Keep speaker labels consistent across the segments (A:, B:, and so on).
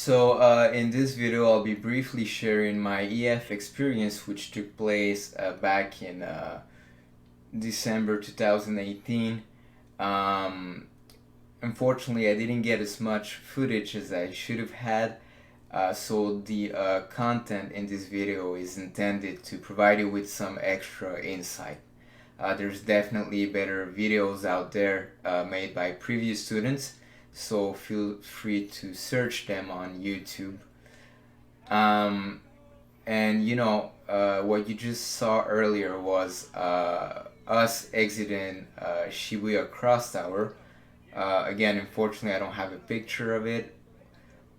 A: In this video, I'll be briefly sharing my EF experience, which took place back in December 2018. Um, Unfortunately, I didn't get as much footage as I should have had, so the content in this video is intended to provide you with some extra insight. There's definitely better videos out there made by previous students, so feel free to search them on YouTube. Um, what you just saw earlier was us exiting Shibuya Cross Tower. Again, unfortunately, I don't have a picture of it,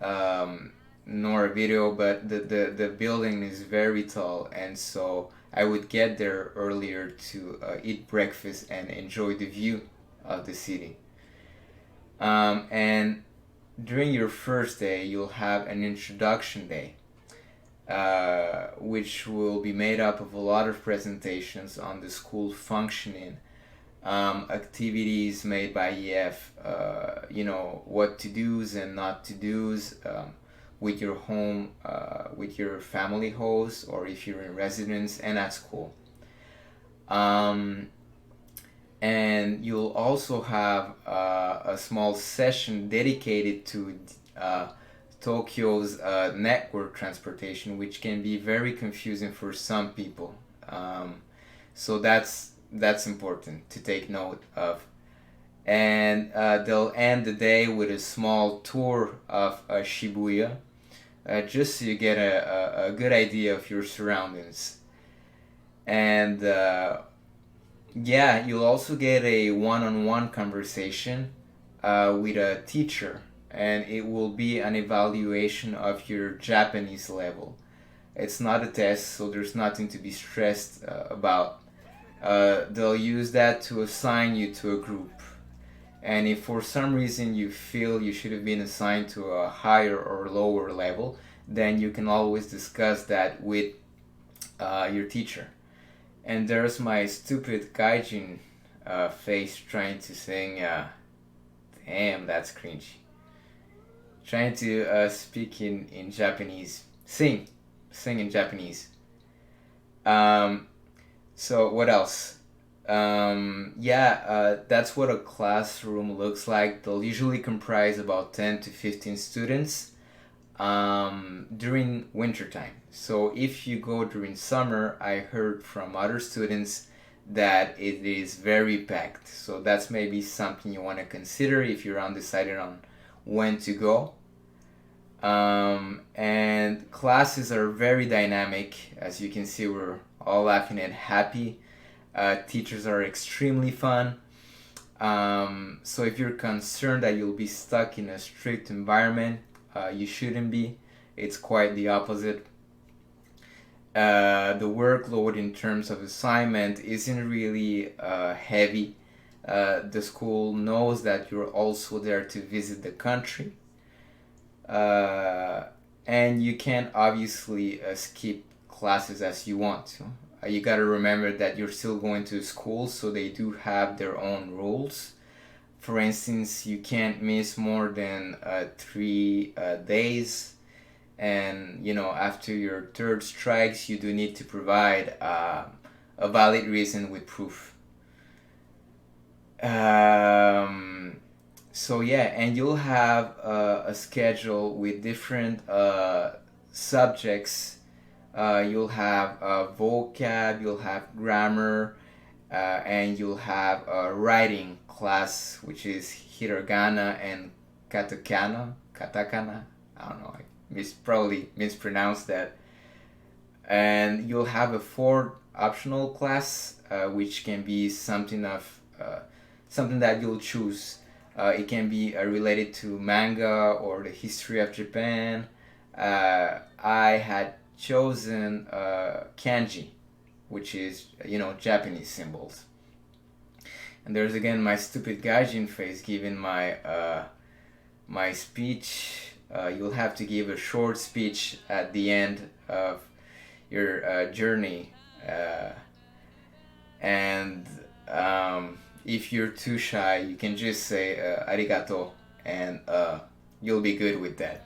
A: um, nor a video, but the building is very tall, and so I would get there earlier to eat breakfast and enjoy the view of the city. And during your first day, you'll have an introduction day, which will be made up of a lot of presentations on the school functioning, activities made by EF, what to do's and not to do's with your home, with your family host, or if you're in residence and at school. Um, and you'll also have a small session dedicated to Tokyo's network transportation, which can be very confusing for some people. So that's important to take note of. And they'll end the day with a small tour of Shibuya, just so you get a good idea of your surroundings. And yeah, you'll also get a one-on-one conversation with a teacher, and it will be an evaluation of your Japanese level. It's not a test, so there's nothing to be stressed about. They'll use that to assign you to a group. And if for some reason you feel you should have been assigned to a higher or lower level, then you can always discuss that with your teacher. And there's my stupid gaijin face trying to sing, damn, that's cringy. Trying to speak in Japanese. Sing in Japanese. Um, so what else? That's what a classroom looks like. They'll usually comprise about 10 to 15 students during wintertime. So if you go during summer, I heard from other students that it is very packed. So that's maybe something you want to consider if you're undecided on when to go. And classes are very dynamic. As you can see, we're all laughing and happy. Teachers are extremely fun. So if you're concerned that you'll be stuck in a strict environment, you shouldn't be. It's quite the opposite. The workload in terms of assignment isn't really heavy. The school knows that you're also there to visit the country. Uh, and you can't obviously skip classes as you want to. You gotta remember that you're still going to school, so they do have their own rules. For instance, you can't miss more than 3 days, and after your third strikes, you do need to provide a valid reason with proof. So yeah, and you'll have a schedule with different subjects. You'll have vocab, you'll have grammar, and you'll have a writing class, which is hiragana and katakana. I don't know, probably mispronounced that. And you'll have a fourth optional class, which can be something that you'll choose. It can be related to manga or the history of Japan. I had chosen kanji, which is Japanese symbols. And there's again my stupid gaijin face giving my speech. You'll have to give a short speech at the end of your journey, and if you're too shy, you can just say arigato, and you'll be good with that.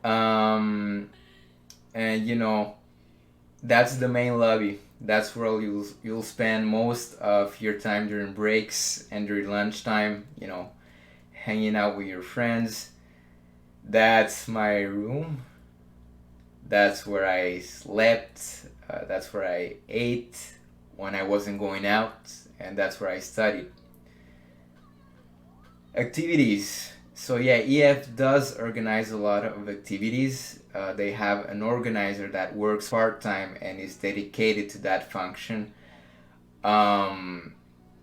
A: um, and that's the main lobby. That's where you'll spend most of your time during breaks and during lunchtime. Hanging out with your friends. That's my room. That's where I slept. That's where I ate when I wasn't going out, and that's where I studied. Activities. So yeah, EF does organize a lot of activities. They have an organizer that works part time and is dedicated to that function. Um,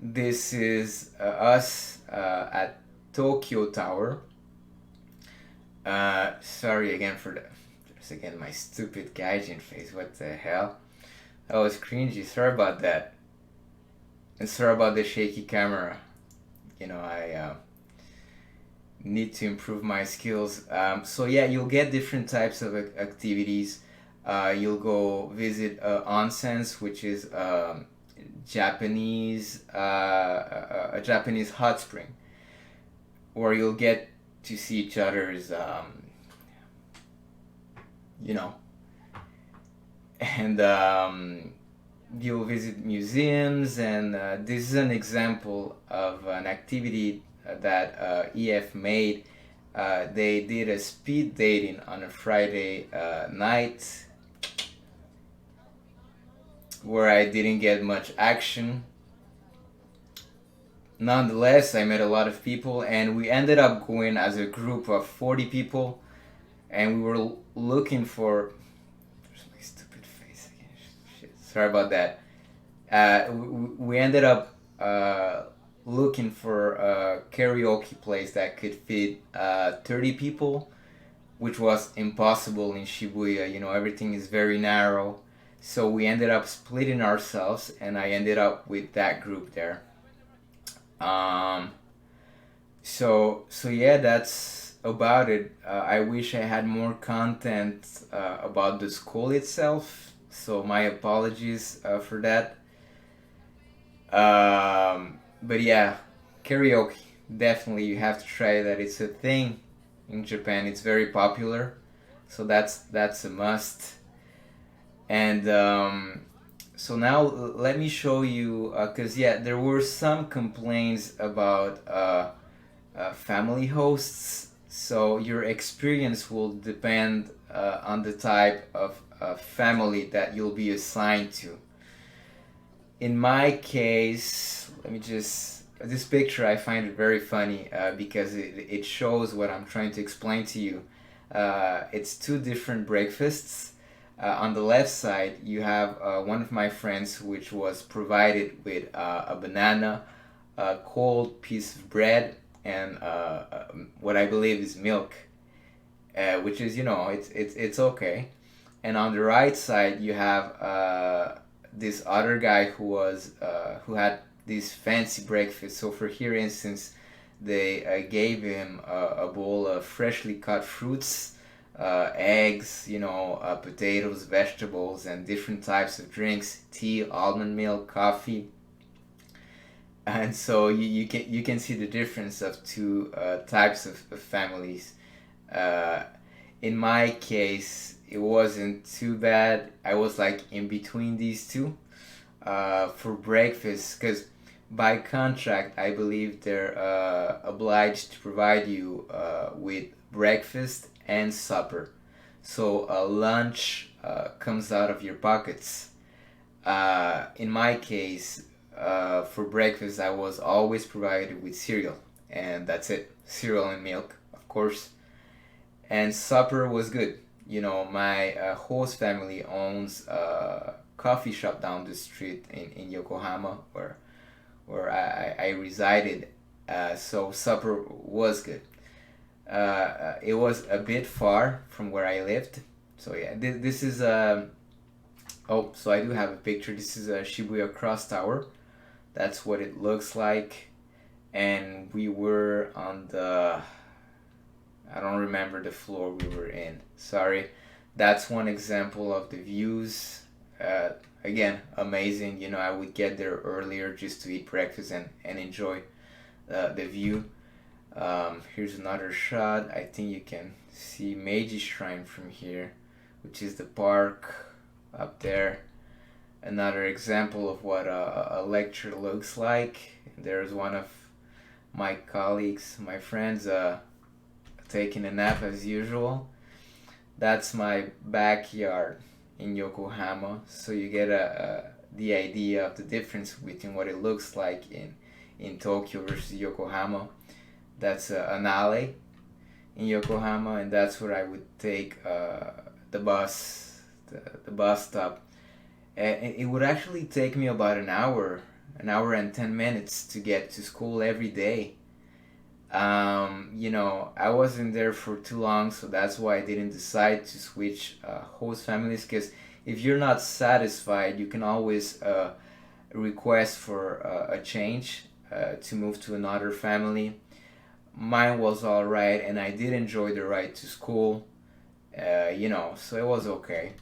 A: this is us at Tokyo Tower. Sorry again for the. There's again my stupid gaijin face. What the hell? That was cringy. Sorry about that. And sorry about the shaky camera. I need to improve my skills. So yeah, you'll get different types of activities. You'll go visit onsens, which is Japanese a Japanese hot spring, where you'll get to see each other's you know and you'll visit museums, and this is an example of an activity that EF made. They did a speed dating on a Friday night where I didn't get much action. Nonetheless, I met a lot of people, and we ended up going as a group of 40 people, and we were looking for. There's my stupid face again. Shit. Sorry about that. We ended up looking for a karaoke place that could fit 30 people, which was impossible in Shibuya. Everything is very narrow. So we ended up splitting ourselves, and I ended up with that group there. Um, so yeah, that's about it. I wish I had more content about the school itself. So my apologies for that. But yeah, karaoke, definitely you have to try that. It's a thing in Japan. It's very popular, so that's a must. And so now let me show you, because yeah, there were some complaints about family hosts. So your experience will depend on the type of family that you'll be assigned to. In my case, let me just. This picture I find it very funny because it shows what I'm trying to explain to you. It's two different breakfasts. On the left side, you have one of my friends, which was provided with a banana, a cold piece of bread, and what I believe is milk, which is it's okay. And on the right side, you have this other guy who had this fancy breakfast. So for here instance, they gave him a bowl of freshly cut fruits, eggs, potatoes, vegetables, and different types of drinks, tea, almond milk, coffee. And so you can see the difference of two types of families. Uh, in my case, it wasn't too bad. I was like in between these two for breakfast, because by contract, I believe they're obliged to provide you with breakfast and supper. So lunch comes out of your pockets. In my case, for breakfast, I was always provided with cereal, and that's it. Cereal and milk, of course. And supper was good. My host family owns a coffee shop down the street in Yokohama, where I resided. So supper was good. It was a bit far from where I lived. So yeah, this is oh, so I do have a picture. This is a Shibuya Cross Tower. That's what it looks like. And we were on the. I don't remember the floor we were in. Sorry. That's one example of the views. Again, amazing. I would get there earlier just to eat breakfast and enjoy the view. Here's another shot. I think you can see Meiji Shrine from here, which is the park up there. Another example of what a lecture looks like. There's one of my colleagues, my friends, taking a nap as usual. That's my backyard in Yokohama, so you get the idea of the difference between what it looks like in Tokyo versus Yokohama. That's an alley in Yokohama, and that's where I would take the bus, the bus stop. And it would actually take me about an hour and 10 minutes to get to school every day. I wasn't there for too long, so that's why I didn't decide to switch host families. Because if you're not satisfied, you can always request for a change to move to another family. Mine was all right, and I did enjoy the ride to school. So it was okay.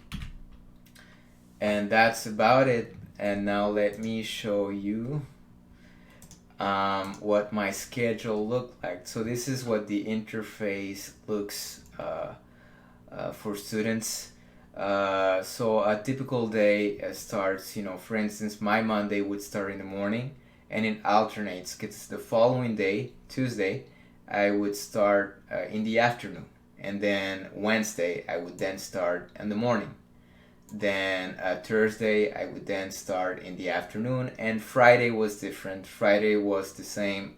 A: And that's about it. And now let me show you what my schedule looked like. So this is what the interface looks for students. So a typical day starts, for instance, my Monday would start in the morning and it alternates because the following day, Tuesday, I would start in the afternoon. And then Wednesday, I would then start in the morning. Then Thursday, I would then start in the afternoon, and Friday was different. Friday was the same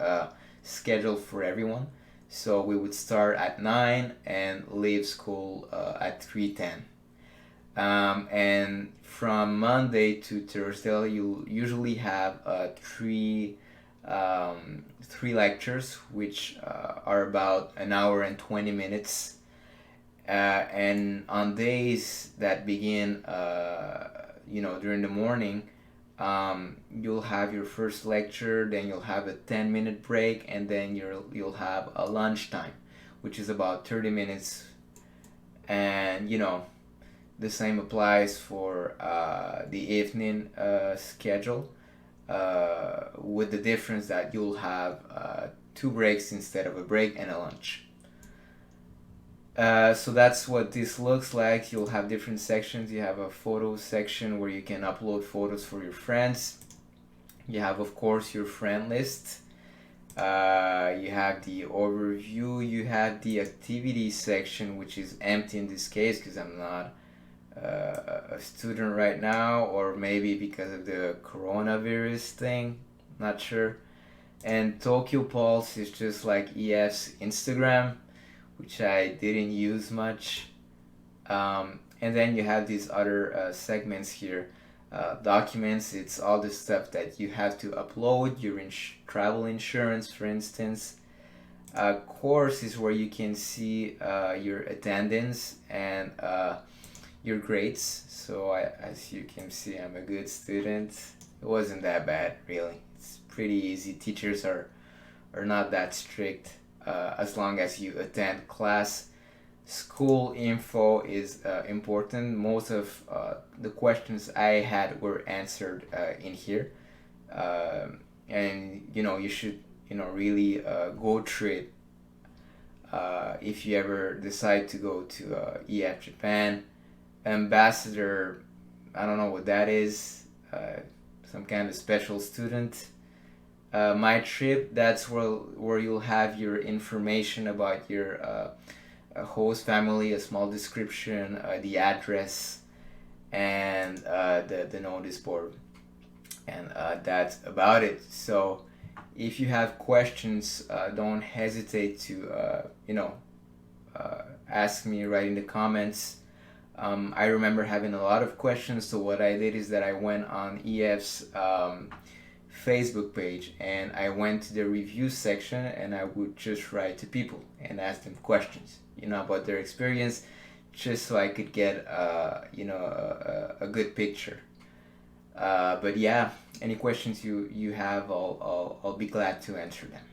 A: schedule for everyone. So we would start at 9 and leave school at 3:10. And from Monday to Thursday, you usually have three lectures, which are about an hour and 20 minutes. And on days that begin, during the morning, you'll have your first lecture, then you'll have a 10-minute break, and then you'll have a lunchtime, which is about 30 minutes. And, the same applies for the evening schedule, with the difference that you'll have two breaks instead of a break and a lunch. So that's what this looks like. You'll have different sections. You have a photo section where you can upload photos for your friends. You have, of course, your friend list. You have the overview. You have the activity section, which is empty in this case because I'm not a student right now, or maybe because of the coronavirus thing. Not sure. And Tokyo Pulse is just like EF's Instagram, which I didn't use much. And then you have these other segments here. Documents, it's all the stuff that you have to upload, your travel insurance, for instance. Course is where you can see your attendance and your grades. So as you can see, I'm a good student. It wasn't that bad, really. It's pretty easy. Teachers are not that strict. As long as you attend class. School info is important. Most of the questions I had were answered in here. And you should really go through it if you ever decide to go to EF Japan. Ambassador, I don't know what that is. Some kind of special student. My trip, that's where you'll have your information about your host family, a small description, the address, and the notice board. And that's about it. So if you have questions, don't hesitate to ask me right in the comments. I remember having a lot of questions, so what I did is that I went on EF's Facebook page and I went to the review section and I would just write to people and ask them questions, about their experience, just so I could get a good picture. But yeah, any questions you have, I'll be glad to answer them.